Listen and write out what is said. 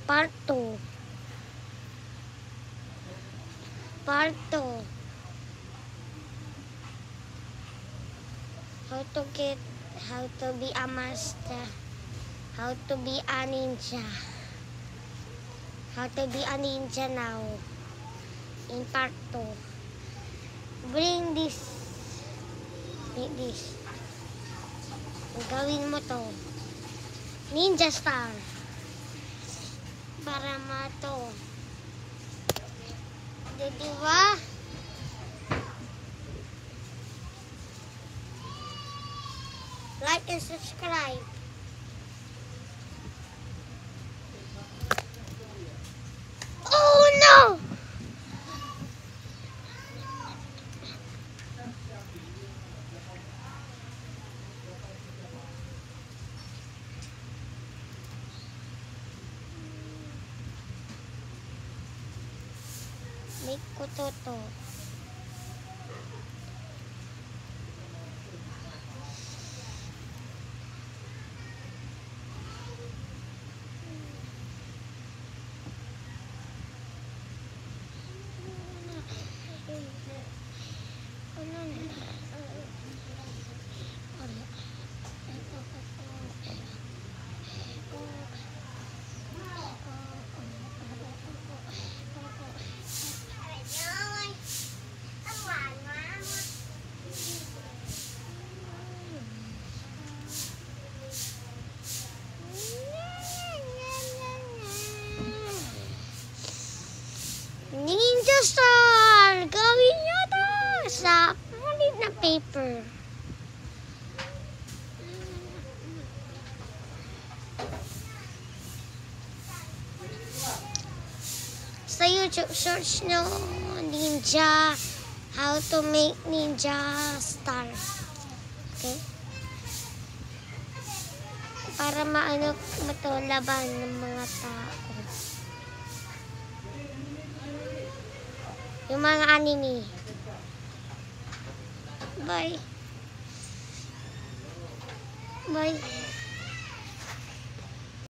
Part 2. Part 2. How to be a master. How to be a ninja. How to be a ninja now. In part 2. Bring this. Make this. Gawin mo to. Ninja star. Para mato. Diba? Like and subscribe. Oh no! Make ko to. Ninja star! Gawin nyo to sa palit na paper. Sa YouTube, search nyo ninja, how to make ninja star. Okay? Para maano matulaban ng mga tao. Yung mga anime. Bye. Bye.